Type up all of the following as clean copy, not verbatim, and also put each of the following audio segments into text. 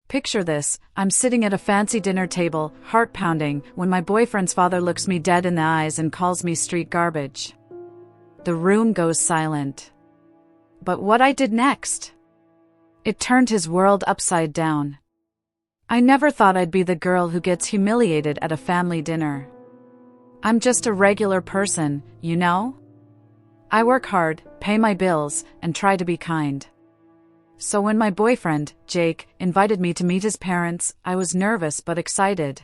Picture this, I'm sitting at a fancy dinner table, heart pounding, when my boyfriend's father looks me dead in the eyes and calls me street garbage. The room goes silent. But what I did next? It turned his world upside down. I never thought I'd be the girl who gets humiliated at a family dinner. I'm just a regular person, you know? I work hard, pay my bills, and try to be kind. So when my boyfriend, Jake, invited me to meet his parents, I was nervous but excited.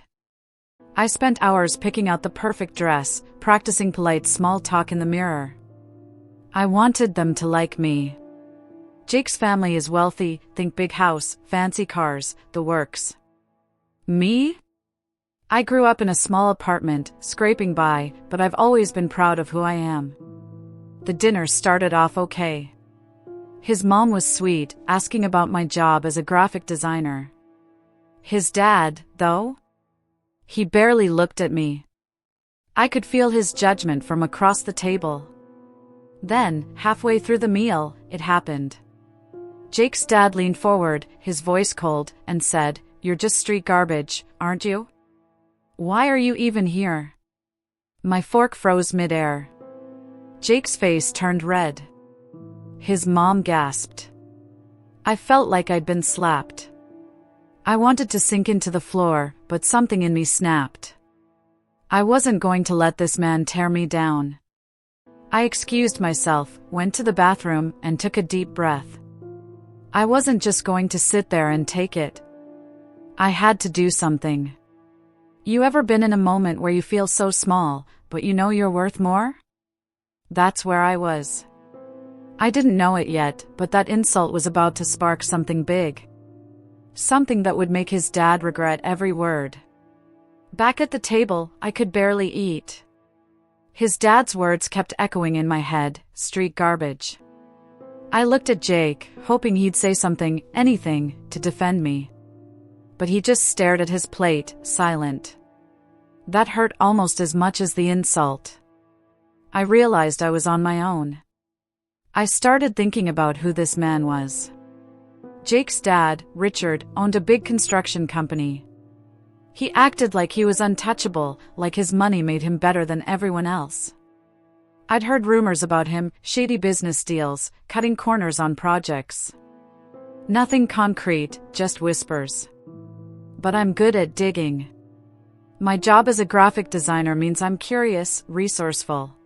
I spent hours picking out the perfect dress, practicing polite small talk in the mirror. I wanted them to like me. Jake's family is wealthy, think big house, fancy cars, the works. Me? I grew up in a small apartment, scraping by, but I've always been proud of who I am. The dinner started off okay. His mom was sweet, asking about my job as a graphic designer. His dad, though? He barely looked at me. I could feel his judgment from across the table. Then, halfway through the meal, it happened. Jake's dad leaned forward, his voice cold, and said, "You're just street garbage, aren't you? Why are you even here?" My fork froze midair. Jake's face turned red. His mom gasped. I felt like I'd been slapped. I wanted to sink into the floor, but something in me snapped. I wasn't going to let this man tear me down. I excused myself, went to the bathroom, and took a deep breath. I wasn't just going to sit there and take it. I had to do something. You ever been in a moment where you feel so small, but you know you're worth more? That's where I was. I didn't know it yet, but that insult was about to spark something big. Something that would make his dad regret every word. Back at the table, I could barely eat. His dad's words kept echoing in my head, street garbage. I looked at Jake, hoping he'd say something, anything, to defend me. But he just stared at his plate, silent. That hurt almost as much as the insult. I realized I was on my own. I started thinking about who this man was. Jake's dad, Richard, owned a big construction company. He acted like he was untouchable, like his money made him better than everyone else. I'd heard rumors about him, shady business deals, cutting corners on projects. Nothing concrete, just whispers. But I'm good at digging. My job as a graphic designer means I'm curious, resourceful.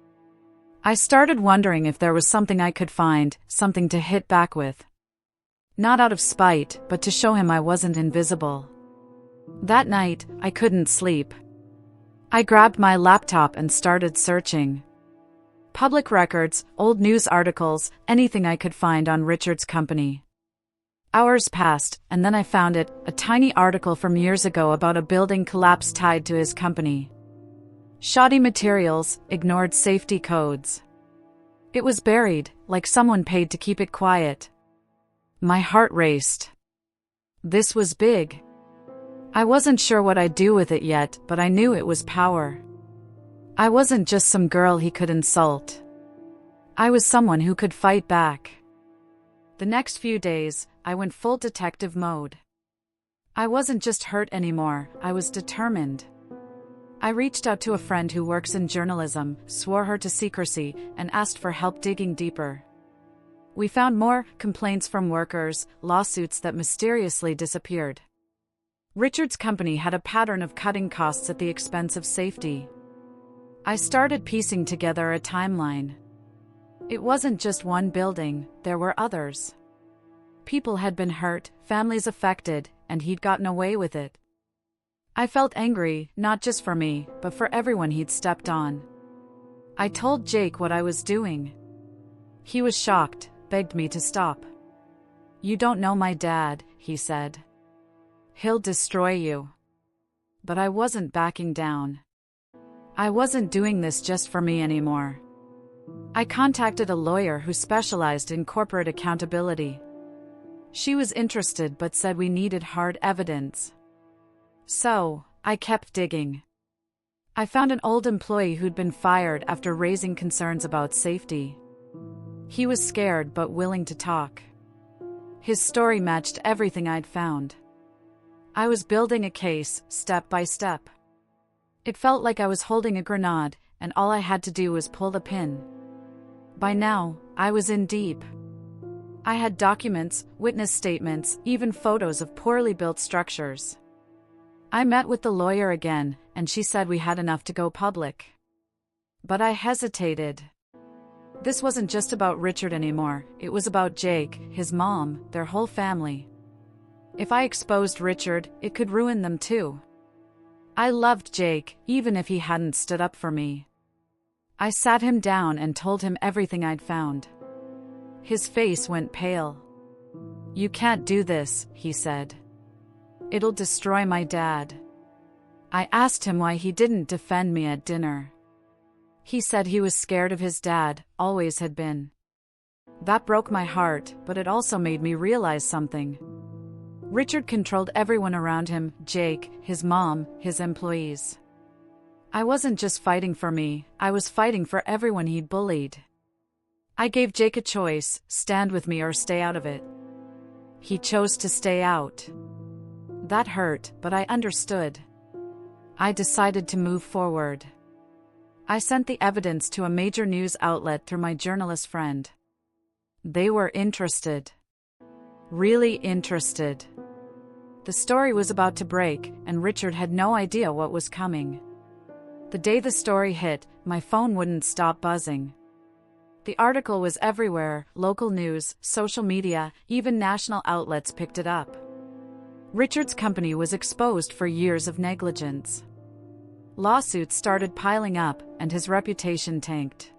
I started wondering if there was something I could find, something to hit back with. Not out of spite, but to show him I wasn't invisible. That night, I couldn't sleep. I grabbed my laptop and started searching. Public records, old news articles, anything I could find on Richard's company. Hours passed, and then I found it, a tiny article from years ago about a building collapse tied to his company. Shoddy materials, ignored safety codes. It was buried, like someone paid to keep it quiet. My heart raced. This was big. I wasn't sure what I'd do with it yet, but I knew it was power. I wasn't just some girl he could insult. I was someone who could fight back. The next few days, I went full detective mode. I wasn't just hurt anymore, I was determined. I reached out to a friend who works in journalism, swore her to secrecy, and asked for help digging deeper. We found more complaints from workers, lawsuits that mysteriously disappeared. Richard's company had a pattern of cutting costs at the expense of safety. I started piecing together a timeline. It wasn't just one building, there were others. People had been hurt, families affected, and he'd gotten away with it. I felt angry, not just for me, but for everyone he'd stepped on. I told Jake what I was doing. He was shocked, begged me to stop. "You don't know my dad," he said. "He'll destroy you." But I wasn't backing down. I wasn't doing this just for me anymore. I contacted a lawyer who specialized in corporate accountability. She was interested but said we needed hard evidence. So, I kept digging. I found an old employee who'd been fired after raising concerns about safety. He was scared but willing to talk. His story matched everything I'd found. I was building a case, step by step. It felt like I was holding a grenade, and all I had to do was pull the pin. By now, I was in deep. I had documents, witness statements, even photos of poorly built structures. I met with the lawyer again, and she said we had enough to go public. But I hesitated. This wasn't just about Richard anymore, it was about Jake, his mom, their whole family. If I exposed Richard, it could ruin them too. I loved Jake, even if he hadn't stood up for me. I sat him down and told him everything I'd found. His face went pale. "You can't do this," he said. "It'll destroy my dad." I asked him why he didn't defend me at dinner. He said he was scared of his dad, always had been. That broke my heart, but it also made me realize something. Richard controlled everyone around him, Jake, his mom, his employees. I wasn't just fighting for me, I was fighting for everyone he'd bullied. I gave Jake a choice, stand with me or stay out of it. He chose to stay out. That hurt, but I understood. I decided to move forward. I sent the evidence to a major news outlet through my journalist friend. They were interested. Really interested. The story was about to break, and Richard had no idea what was coming. The day the story hit, my phone wouldn't stop buzzing. The article was everywhere, local news, social media, even national outlets picked it up. Richard's company was exposed for years of negligence. Lawsuits started piling up, and his reputation tanked.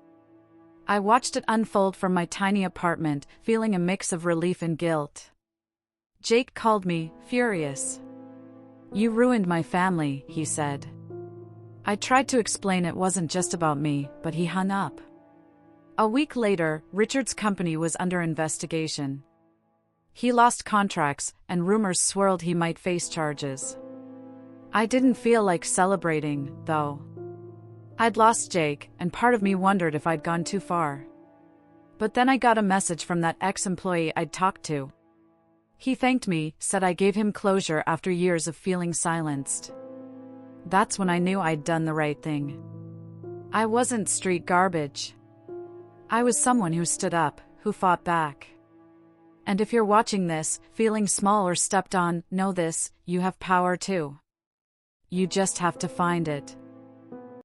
I watched it unfold from my tiny apartment, feeling a mix of relief and guilt. Jake called me, furious. "You ruined my family," he said. I tried to explain it wasn't just about me, but he hung up. A week later, Richard's company was under investigation. He lost contracts, and rumors swirled he might face charges. I didn't feel like celebrating, though. I'd lost Jake, and part of me wondered if I'd gone too far. But then I got a message from that ex-employee I'd talked to. He thanked me, said I gave him closure after years of feeling silenced. That's when I knew I'd done the right thing. I wasn't street garbage. I was someone who stood up, who fought back. And if you're watching this, feeling small or stepped on, know this, you have power too. You just have to find it.